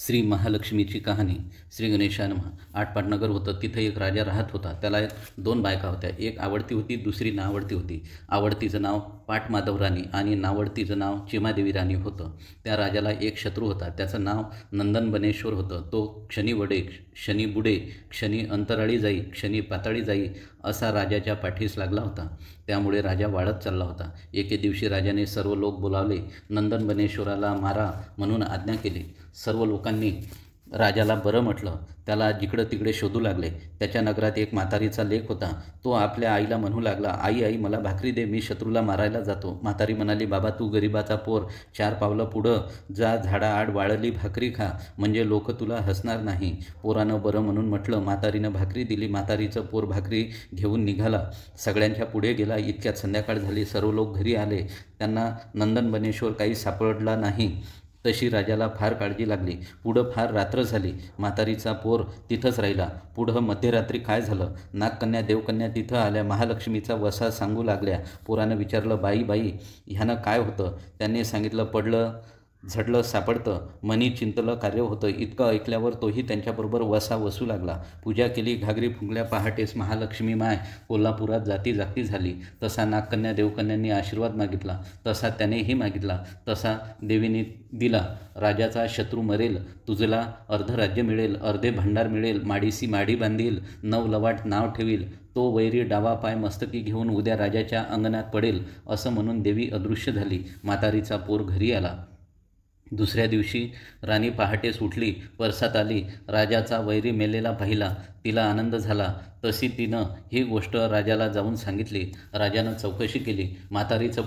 श्री महालक्ष्मीची कहाणी. श्री गणेशाय नमः. आटपाटनगर होतं. तिथं एक राजा राहत होता. त्याला दोन बायका होत्या. एक आवडती होती, दुसरी नावडती होती. आवडतीचं नाव पाटमाधव राणी आणि नावडतीचं नाव चिमादेवी राणी होतं. त्या राजाला एक शत्रू होता. त्याचं नाव नंदनबनेश्वर होतं. तो क्षणी वडे, क्षणी बुडे, क्षणी अंतराळी जाई, क्षणी पाताळी जाई असा राजाच्या पाठीस लागला होता. त्यामुळे राजा वाढत चालला होता. एके दिवशी राजाने सर्व लोक बोलावले. नंदनबनेश्वराला मारा म्हणून आज्ञा केली. सर्व लोकांनी राजाला बरं म्हटलं. त्याला जिकडं तिकडे शोधू लागले. त्याच्या नगरात एक म्हातारीचा लेक होता. तो आपल्या आईला म्हणू लागला, आई आई मला भाकरी दे, मी शत्रूला मारायला जातो. म्हातारी म्हणाली, बाबा तू गरिबाचा पोर, 4 पावलं पुढं जा, झाडाआड वाळली भाकरी खा, म्हणजे लोक तुला हसणार नाही. पोरानं बरं म्हणून म्हटलं. म्हातारीनं भाकरी दिली. म्हातारीचं पोर भाकरी घेऊन निघाला. सगळ्यांच्या पुढे गेला. इतक्यात संध्याकाळ झाली. सर्व लोक घरी आले. त्यांना नंदनबनेश्वर काही सापडला नाही. तशी राजाला फार काळजी लागली. पुढं फार रात्र झाली. म्हातारीचा पोर तिथंच राहिला. पुढं मध्यरात्री काय झालं? नागकन्या देवकन्या तिथं आल्या. महालक्ष्मीचा वसा सांगू लागल्या. पोरानं विचारलं, बाई बाई ह्यानं काय होतं? त्यांनी सांगितलं, पडलं झडलं सापडतं, मनी चिंतलं कार्य होतं. इतकं ऐकल्यावर तोही त्यांच्याबरोबर वसा वसू लागला. पूजा केली. घागरी फुंकल्या. पहाटेस महालक्ष्मी माय कोल्हापुरात जाती जागती झाली. तसा नागकन्या देवकन्यांनी आशीर्वाद मागितला. तसा त्यानेही मागितला. तसा देवीने दिला. राजाचा शत्रू मरेल, तुझला अर्ध राज्य मिळेल, अर्धे भांडार मिळेल, माडीसी माडी बांधील, 9 लवाट नाव ठेवील, तो वैरी डावा पाय मस्तकी घेऊन उद्या राजाच्या अंगणात पडेल, असं म्हणून देवी अदृश्य झाली. म्हातारीचा पोर घरी आला. दुसऱ्या दिवशी राणी पहाटेस उठली. परसात आली. राजाचा वैरी मेलेला पाहिला. तिला आनंद झाला. तशी तिनं ही गोष्ट राजाला जाऊन सांगितली. राजानं चौकशी केली. म्हातारीचं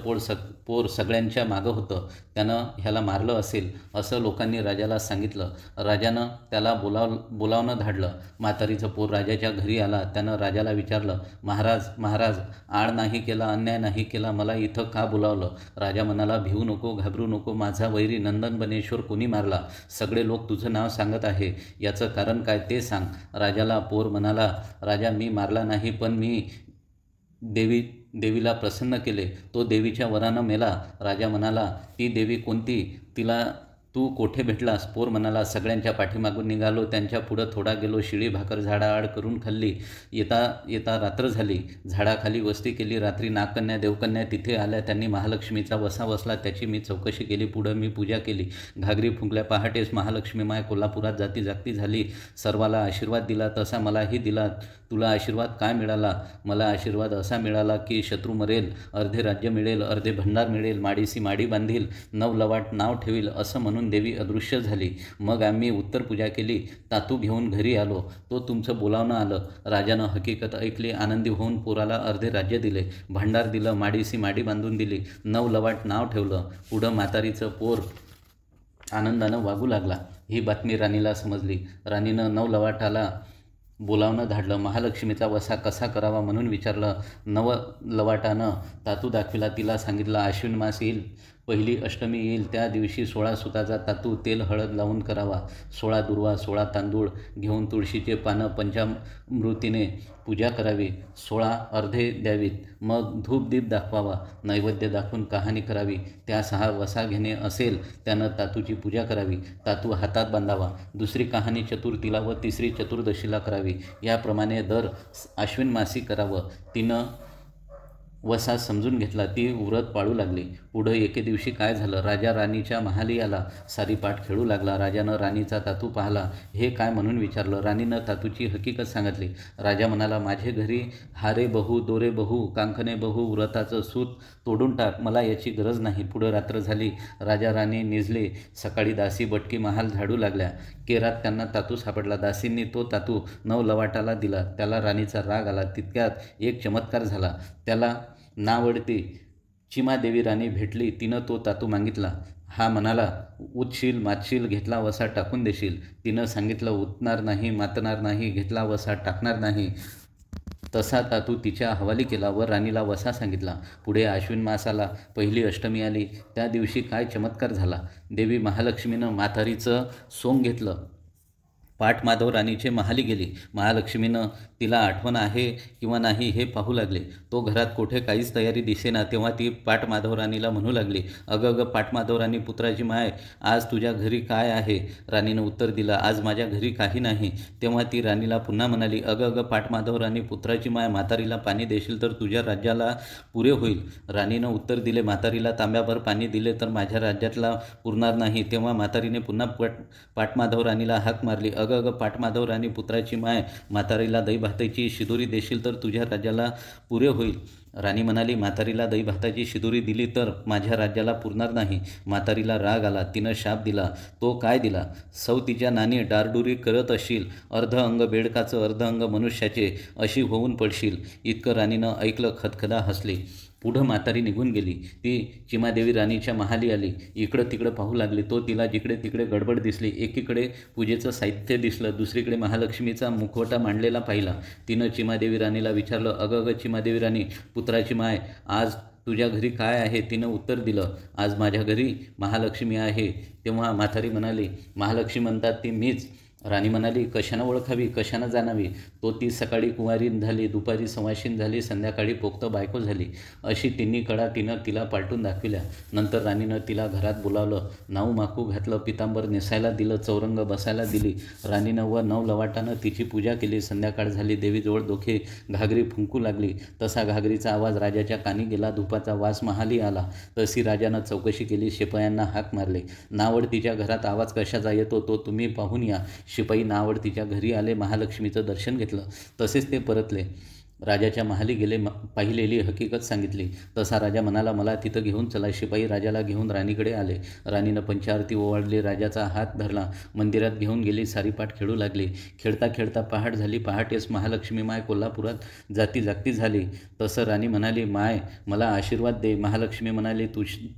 पोर सगळ्यांच्या मागं होतं. त्यानं ह्याला मारलं असेल असं लोकांनी राजाला सांगितलं. राजानं त्याला बोलावणं धाडलं. म्हातारीचं पोर राजाच्या घरी आला. त्यानं राजाला विचारलं, महाराज महाराज आळ नाही केला, अन्याय नाही केला, मला इथं का बोलावलं? राजा म्हणाला, भिवू नको, घाबरू नको, माझा वैरी नंदनबनेश्वर कोणी मारला? सगळे लोक तुझं नाव सांगत आहे, याचं कारण काय ते सांग. राजाला पोर म्हणाला, राजा मी मारला नाही, पण मी देवीला प्रसन्न केले. तो देवीच्या वरानं मेला. राजा म्हणाला, ती देवी कोणती? तिला तू कोठे भेटलास? पोर म्हणाला, सगळ्यांच्या पाठीमागून निघालो, त्यांच्या पुढं थोडा गेलो, शिळी भाकर झाडाआड करून खाल्ली. येता येता रात्र झाली. झाडाखाली वस्ती केली. रात्री नागकन्या देवकन्या तिथे आल्या. त्यांनी महालक्ष्मीचा वसा वसला. त्याची मी चौकशी केली. पुढं मी पूजा केली. घागरी फुंकल्या. पहाटेस महालक्ष्मी माय कोल्हापुरात जाती जागती झाली. सर्वाला आशीर्वाद दिला. तसा मलाही दिला. तुला आशीर्वाद काय मिळाला? मला आशीर्वाद असा मिळाला की शत्रू मरेल, अर्धे राज्य मिळेल, अर्धे भंडार मिळेल, माडीसी माडी बांधील, 9 लवाट नाव ठेवील, असं म्हणून देवी अदृश्य झाली. मग आम्ही उत्तर पूजा केली. तातू घेऊन घरी आलो. तो तुमचं बोलावणं आलं. राजानं हकीकत ऐकली. आनंदी होऊन पोराला अर्धे राज्य दिले, भांडार दिलं, माडीसी माडी बांधून दिली, 9 लवाट नाव ठेवलं. पुढं म्हातारीचं पोर आनंदानं वागू लागला. ही बातमी राणीला समजली. राणीनं 9 लवाटाला बोलावणं धाडलं. महालक्ष्मीचा वसा कसा करावा म्हणून विचारलं. 9 लवाटानं तातू दाखविला. तिला सांगितलं, आश्विन मास येईल, पहिली अष्टमी येईल, त्या दिवशी 16 सुताचा तातू तेल हळद लावून करावा. 16 दुर्वा, 16 तांदूळ घेऊन तुळशीचे पानं पंचामृतीने पूजा करावी. 16 अर्धे द्यावीत. मग धूप दीप दाखवावा. नैवेद्य दाखवून कहाणी करावी. त्या 6 वसा घेणे असेल त्यानं तातूची पूजा करावी. तातू हातात बांधावा. दुसरी कहाणी चतुर्थीला व तिसरी चतुर्दशीला करावी. याप्रमाणे दर आश्विन मासी करावं. तिनं वसा समजून घेतला. ती व्रत पाळू लागली. पुढं एके दिवशी काय झालं? राजा राणीच्या महाली आला. सारी पाठ खेळू लागला. राजानं राणीचा तातू पाहला. हे काय म्हणून विचारलं. राणीनं तातूची हकीकत सांगितली. राजा म्हणाला, माझे घरी हारे बहू, दोरे बहू, कांखणे बहू, व्रताचं सूत तोडून टाक, मला याची गरज नाही. पुढं रात्र झाली. राजा राणी निजले. सकाळी दासी बटकी महाल झाडू लागल्या. केरात त्यांना तातू सापडला. दासींनी तो तातू 9 लवाटाला दिला. त्याला राणीचा राग आला. तितक्यात एक चमत्कार झाला. त्याला नावडती चिमादेवी राणी भेटली. तिनं तो तातू मागितला. हा म्हणाला, उतशील, मातशील, घेतला वसा टाकून देशील. तिनं सांगितलं, उतणार नाही, मातणार नाही, घेतला वसा टाकणार नाही. तसा तातू तिच्या हवाली केला व राणीला वसा सांगितला. पुढे आश्विन मासाला पहिली अष्टमी आली. त्या दिवशी काय चमत्कार झाला. देवी महालक्ष्मीनं म्हातारीचं सोंग घेतलं. पाट माधव राणीचे महाली गेली. महालक्ष्मीनं तिला आठवण आहे किंवा नाही हे पाहू लागले. तो घरात कोठे काहीच तयारी दिसेना. तेव्हा ती पाट माधव राणीला म्हणू लागली, अगं अगं पाट माधव राणी, पुत्राची माय, आज तुझ्या घरी काय आहे? राणीनं उत्तर दिलं, आज माझ्या घरी काही नाही. तेव्हा ती राणीला पुन्हा म्हणाली, अगं अगं पाट माधव राणी, पुत्राची माय, म्हातारीला पाणी देशील तर तुझ्या राज्याला पुरे होईल. राणीनं उत्तर दिले, म्हातारीला तांब्याभर पाणी दिले तर माझ्या राज्यातला पुरणार नाही. तेव्हा म्हातारीने पुन्हा पाटमाधव राणीला हाक मारली, अगं अगं पाटमाधव राणी, पुत्राची माय, म्हातारीला दही भाताची शिदोरी देशील तर तुझ्या राज्याला पुरे होईल. राणी म्हणाली, म्हातारीला दही भाताची शिदोरी दिली तर माझ्या राज्याला पुरणार नाही. म्हातारीला राग आला. तिनं शाप दिला. तो काय दिला? सौ तिच्या नानी डारडुरी करत असशील, अर्ध अंग बेडकाचं अर्ध अंग मनुष्याचे, अशी होऊन पडशील. इतकं राणीनं ऐकलं. खदखदा हसली. पुढं म्हातारी निघून गेली. ती चिमादेवी राणीच्या महाली आली. इकडं तिकडं पाहू लागली. तो तिला जिकडे तिकडे गडबड दिसली. एकीकडे पूजेचं साहित्य दिसलं, दुसरीकडे महालक्ष्मीचा मुखवटा मांडलेला पाहिला. तिनं चिमादेवी राणीला विचारलं, अगं अगं चिमादेवी राणी, पुत्राची माय, आज तुझ्या घरी काय आहे? तिनं उत्तर दिलं, आज माझ्या घरी महालक्ष्मी आहे. तेव्हा म्हातारी म्हणाली, महालक्ष्मी म्हणतात ती मीच. राणी म्हणाली, कशानं ओळखावी, कशानं जाणावी? तो ती सकाळी कुंवारीन झाली, दुपारी संवाशीन झाली, संध्याकाळी पोक्त बायको झाली. अशी तिन्ही कडा तिनं तिला पालटून दाखविल्या. नंतर राणीनं तिला घरात बोलावलं, नाऊ माकू घातलं, पितांबर नेसायला दिलं, चौरंग बसायला दिली. राणीनं व नवलवाटानं तिची पूजा केली. संध्याकाळ झाली. देवीजवळ दोघे घागरी फुंकू लागली. तसा घागरीचा आवाज राजाच्या कानी गेला. धुपाचा वास महाली आला. तशी राजानं चौकशी केली. शिपायांना हाक मारले. नावडतीच्या घरात आवाज कशाचा येतो तो तुम्ही पाहून या. शिपाई नावडतीच्या घरी आले. महालक्ष्मीचं दर्शन घेतलं. तसेच ते परतले. राजाच्या महाली गेले. पाहिलेली हकीकत सांगितली. तसा राजा म्हणाला, मला तिथं घेऊन चला. शिपाई राजाला घेऊन राणीकडे आले. राणीनं पंचारती ओवाळली. राजाचा हात धरला. मंदिरात घेऊन गेली. सारीपाट खेळू लागली. खेळता खेळता पहाट झाली. पहाटेस महालक्ष्मी माय कोल्हापुरात जागती झाली. तसं राणी म्हणाली, माय, मला आशीर्वाद दे. महालक्ष्मी म्हणाली,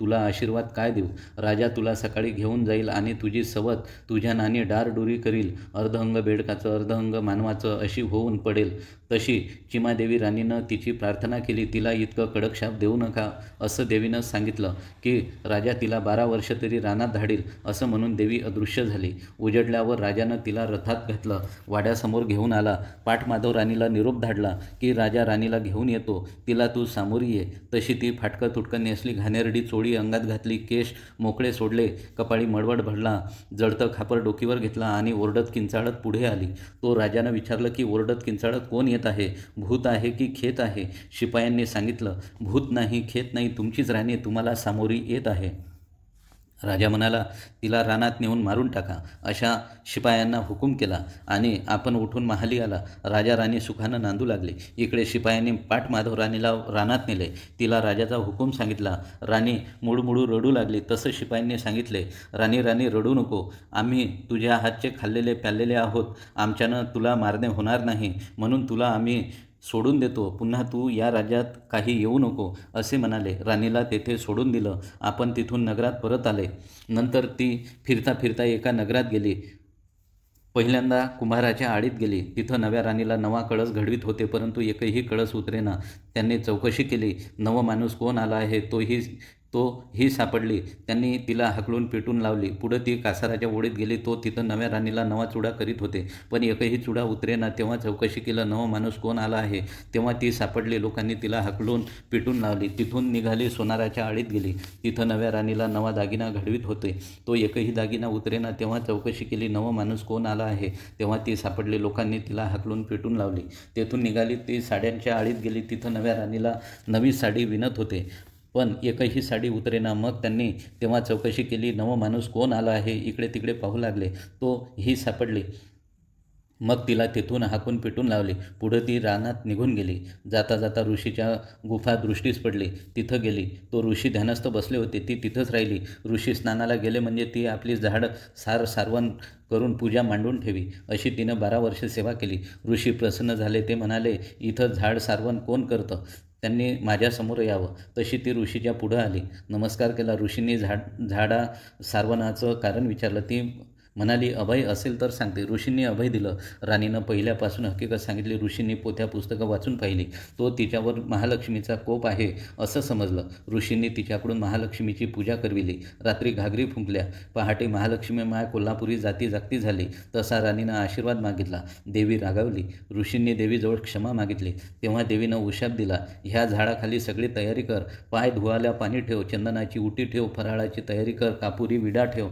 तुला आशीर्वाद काय देऊ? राजा तुला सकाळी घेऊन जाईल आणि तुझी सवत तुझ्या नानी डारडुरी करील. अर्ध अंग बेडकाचं अर्ध अंग मानवाचं अशी होऊन पडेल. तशी चिमादेवी राणीनं तिची प्रार्थना केली. तिला इतकं कडक शाप देऊ नका असं देवीनं सांगितलं की राजा तिला 12 वर्ष तरी रानात धाडील. असं म्हणून देवी अदृश्य झाली. उजडल्यावर राजानं तिला रथात घातलं. वाड्यासमोर घेऊन आला. पाटमाधव राणीला निरोप धाडला की राजा राणीला घेऊन येतो, तिला तू सामोरी ये. तशी ती फाटकं तुटकं नेसली. घाणेरडी चोळी अंगात घातली. केश मोकळे सोडले. कपाळी मडवड भरला. जळतं खापर डोकीवर घेतला आणि ओरडत किंचाळत पुढे आली. तो राजानं विचारलं की ओरडत किंचाळत कोण येत आहे? भूत आहे की खेत आहे? शिपायांनी सांगितलं, भूत नाही, खेत नाही, तुमचीच राणी तुम्हाला सामोरी येत आहे. राजा म्हणाला, तिला रानात नेऊन मारून टाका. अशा शिपायांना हुकूम केला आणि आपण उठून महाली आला. राजा राणी सुखानं नांदू लागले. इकडे शिपायांनी पाटमाधव राणीला रानात नेले. तिला राजाचा हुकूम सांगितला. राणी मुळमुळू रडू लागली. तसं शिपायांनी सांगितले, राणी राणी रडू नको. आम्ही तुझ्या हातचे खाल्लेले प्याल्लेले आहोत. आमच्यानं तुला मारणे होणार नाही म्हणून तुला आम्ही सोडून देतो. पुन्हा तू या राज्यात काही येऊ नको असे म्हणाले. राणीला तेथे सोडून दिलं. आपण तिथून नगरात परत आले. नंतर ती फिरता फिरता एका नगरात गेली. पहिल्यांदा कुंभाराच्या आडीत गेली. तिथं नव्या राणीला नवा कळस घडवीत होते, परंतु एकही कळस उतरेना. त्यांनी चौकशी केली. नव माणूस कोण आला आहे ही सापडली. त्यांनी तिला हाकलून पेटून लावली. पुढं ती कासाराच्या ओढीत गेली. तो तिथं नव्या राणीला नवा चुडा करीत होते, पण एकही चुडा उतरेना. तेव्हा चौकशी केलं, नव माणूस कोण आला आहे? तेव्हा ती सापडली. लोकांनी तिला हाकलून पेटून लावली. तिथून निघाली. सोनाराच्या आडीत गेली. तिथं नव्या राणीला नवा दागिना घडवीत होते, तो एकही दागिना उतरेना. तेव्हा चौकशी केली, नव माणूस कोण आला आहे? तेव्हा ती सापडली. लोकांनी तिला हाकलून पेटून लावली. तेथून निघाली. ती साड्यांच्या आडीत गेली. तिथं नव्या राणीला नवी साडी विणत होते, पण एकही साडी उतरेना. मग त्यांनी तेव्हा चौकशी केली, नव माणूस कोण आला आहे? इकडे तिकडे पाहू लागले. ही सापडली. मग तिला तेथून हाकून पेटून लावले. पुढं ती रानात निघून गेली. जाता जाता ऋषीच्या गुफा दृष्टीस पडली. तिथं गेली. तो ऋषी ध्यानस्थ बसले होते. ती तिथंच राहिली. ऋषी स्नानाला गेले म्हणजे ती आपली झाड सारवण करून पूजा मांडून ठेवी. अशी तिनं 12 वर्ष सेवा केली. ऋषी प्रसन्न झाले. ते म्हणाले, इथं झाड सारवण कोण करतं? त्यांनी माझ्यासमोर यावं. तशी ती ऋषीच्या पुढं आली. नमस्कार केला. ऋषींनी झाडा सारवणाचं कारण विचारलं. ती म्हणाली, अभय असेल तर सांगते. ऋषींनी अभय दिलं. राणीनं पहिल्यापासून हकीकत सांगितली. ऋषींनी पोथ्या पुस्तकं वाचून पाहिली. तो तिच्यावर महालक्ष्मीचा कोप आहे असं समजलं. ऋषींनी तिच्याकडून महालक्ष्मीची पूजा करविली. रात्री घागरी फुंकल्या. पहाटे महालक्ष्मी माय कोल्हापुरी जाती जागती झाली. तसा राणीनं आशीर्वाद मागितला. देवी रागावली. ऋषींनी देवीजवळ क्षमा मागितली. तेव्हा देवीनं उशाप दिला, ह्या झाडाखाली सगळी तयारी कर. पाय धुवायला पाणी ठेव, चंदनाची उटी ठेव, फराळाची तयारी कर, कापुरी विडा ठेव,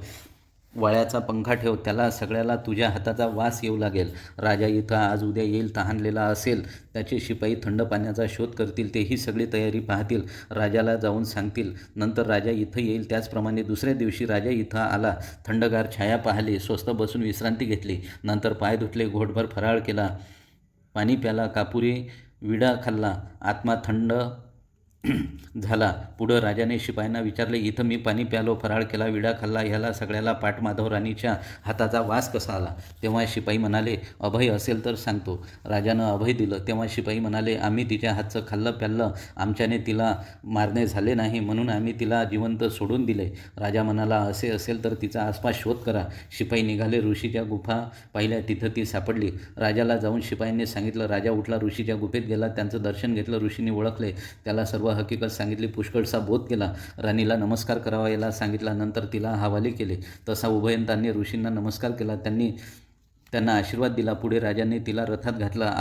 वाळ्याचा पंखा ठेव. त्याला सगळ्याला तुझ्या हाताचा वास येऊ लागेल. राजा इथं आज उद्या येईल, तहानलेला असेल. त्याचे शिपाई थंड पाण्याचा शोध करतील. तेही सगळी तयारी पाहतील. राजाला जाऊन सांगतील. नंतर राजा इथं येईल. त्याचप्रमाणे दुसऱ्या दिवशी राजा इथं आला. थंडगार छाया पाहिली. स्वस्त बसून विश्रांती घेतली. नंतर पाय धुतले, घोटभर फराळ केला, पाणी प्याला, कापुरी विडा खाल्ला. आत्मा थंड झाला. पुढं राजाने शिपायांना विचारले, इथं मी पाणी प्यालो, फराळ केला, विडा खाल्ला, ह्याला सगळ्याला पाटमाधव राणीच्या हाताचा वास कसा आला? तेव्हा शिपाई म्हणाले, अभय असेल तर सांगतो. राजानं अभय दिलं. तेव्हा शिपाई म्हणाले, आम्ही तिच्या हातचं खाल्लं प्याल्लं. आमच्याने तिला मारणे झाले नाही म्हणून आम्ही तिला जिवंत सोडून दिले. राजा म्हणाला, असे असेल तर तिचा आसपास शोध करा. शिपाई निघाले. ऋषीच्या गुफा पाहिल्या. तिथं ती सापडली. राजाला जाऊन शिपायांनी सांगितलं. राजा उठला, ऋषीच्या गुफेत गेला. त्यांचं दर्शन घेतलं. ऋषींनी ओळखले. त्याला सर्व हकीकत सांगितली. पुष्कळसा बोध केला. राणीला नमस्कार करावा याला सांगितला. नंतर तिला हवाले केले. तसा उभयंतांनी ऋषींना नमस्कार केला. त्यांना आशीर्वाद दिला. पुढे राजांनी तिला रथात घातला.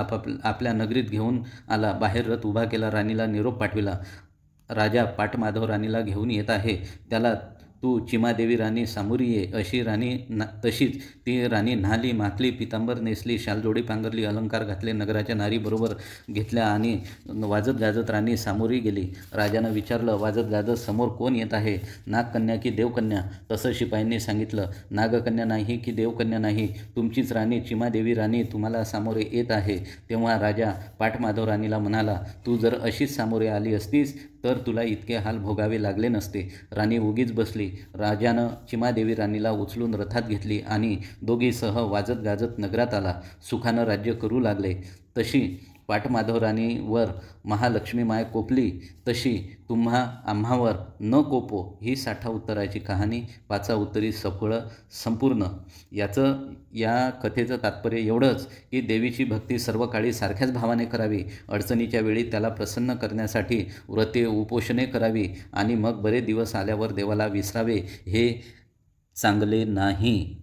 आपल्या नगरीत घेऊन आला. बाहेर रथ उभा केला. राणीला निरोप पाठविला. राजा पाटमाधव राणीला घेऊन येत आहे. त्याला तू चिमादेवी राणी सामोरी ये. तशीच ती राणी न्हाली, माखली, पितांबर नेसली, शालजोडी पांघरली, अलंकार घातले, नगराच्या नारी बरोबर घेतल्या आणि वाजत गाजत राणी सामोरी गेली. राजानं विचारलं, वाजत गाजत समोर कोण येत आहे? नागकन्या की देवकन्या? तसं शिपायांनी सांगितलं. नागकन्या नाही की देवकन्या नाही, तुमचीच राणी चिमादेवी राणी तुम्हाला सामोरे येत आहे. तेव्हा राजा पाटमाधव राणीला म्हणाला, तू जर अशीच सामोरे आली असतीस तर तुला इतके हाल भोगावे लागले नसते. राणी उगीच बसली. राजानं चिमादेवी राणीला उचलून रथात घेतली आणि दोघीसह वाजत गाजत नगरात आला. सुखानं राज्य करू लागले. तशी पाटमाधव राणीवर महालक्ष्मी माय कोपली, तशी तुम्हा आम्हावर न कोपो. ही 60 उत्तराची कहाणी. 5 उत्तरी सफळ संपूर्ण. या कथेचं तात्पर्य एवढंच की देवीची भक्ती सर्व काळी सारख्याच भावाने करावी. अडचणीच्या वेळी त्याला प्रसन्न करण्यासाठी व्रते उपोषणे करावी आणि मग बरे दिवस आल्यावर देवाला विसरावे, हे चांगले नाही.